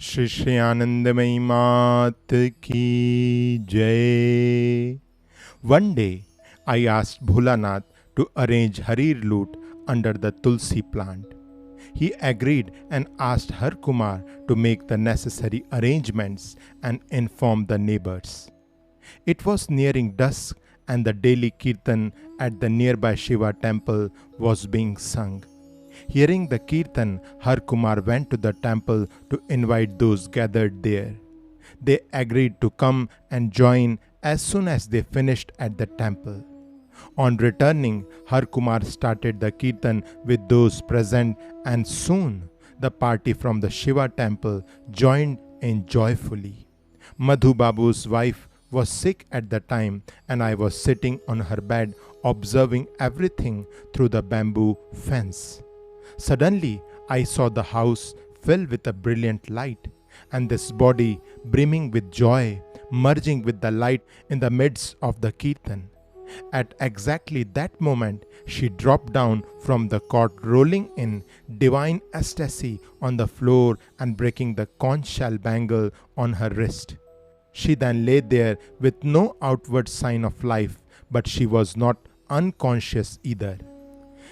श्री आनंदमयी मात की जय. One day, I asked Bholanath to arrange Harir loot under the Tulsi plant. He agreed and asked Har Kumar to make the necessary arrangements and inform the neighbors. It was nearing dusk and the daily Kirtan at the nearby Shiva temple was being sung. Hearing the Kirtan, Har Kumar went to the temple to invite those gathered there. They agreed to come and join as soon as they finished at the temple. On returning, Har Kumar started the Kirtan with those present, and soon the party from the Shiva temple joined in joyfully. Madhu Babu's wife was sick at the time, and I was sitting on her bed observing everything through the bamboo fence. Suddenly, I saw the house fill with a brilliant light, and this body brimming with joy, merging with the light in the midst of the Kirtan. At exactly that moment, she dropped down from the cot, rolling in divine ecstasy on the floor and breaking the conch shell bangle on her wrist. She then lay there with no outward sign of life, but she was not unconscious either.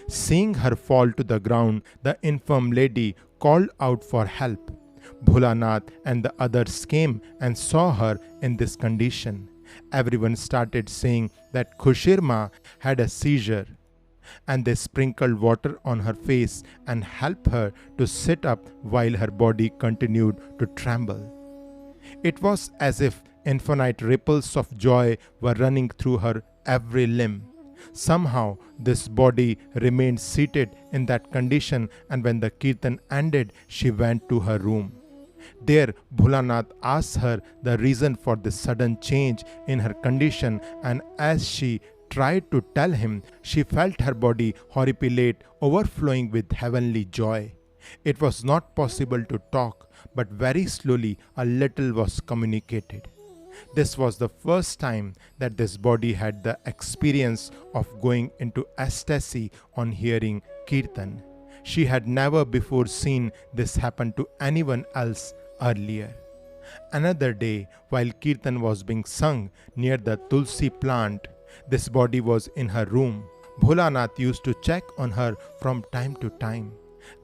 Seeing her fall to the ground, the infirm lady called out for help. Bholanath and the others came and saw her in this condition. Everyone started saying that Shri Ma had a seizure, and they sprinkled water on her face and helped her to sit up while her body continued to tremble. It was as if infinite ripples of joy were running through her every limb. Somehow, this body remained seated in that condition, and when the Kirtan ended, she went to her room. There, Bholanath asked her the reason for this sudden change in her condition, and as she tried to tell him, she felt her body horripilate, overflowing with heavenly joy. It was not possible to talk, but very slowly a little was communicated. This was the first time that this body had the experience of going into ecstasy on hearing Kirtan. She had never before seen this happen to anyone else earlier. Another day, while Kirtan was being sung near the Tulsi plant, this body was in her room. Bholanath used to check on her from time to time.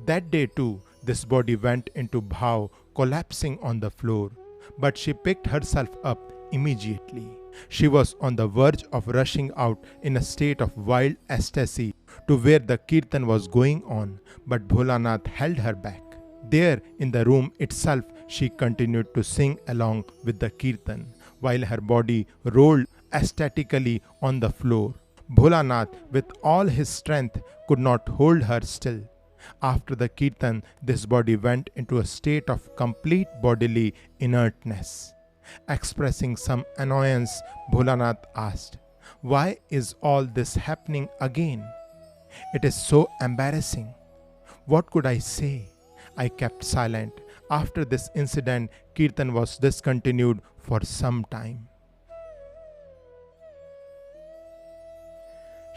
That day too, this body went into Bhav, collapsing on the floor. But she picked herself up immediately. She was on the verge of rushing out in a state of wild ecstasy to where the Kirtan was going on, but Bholanath held her back. There in the room itself, she continued to sing along with the Kirtan, while her body rolled ecstatically on the floor. Bholanath, with all his strength, could not hold her still. After the Kirtan, this body went into a state of complete bodily inertness. Expressing some annoyance, Bholanath asked, "Why is all this happening again? It is so embarrassing." What could I say? I kept silent. After this incident, Kirtan was discontinued for some time.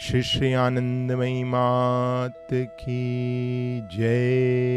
Shri Anandamayi Mat Ki Jai.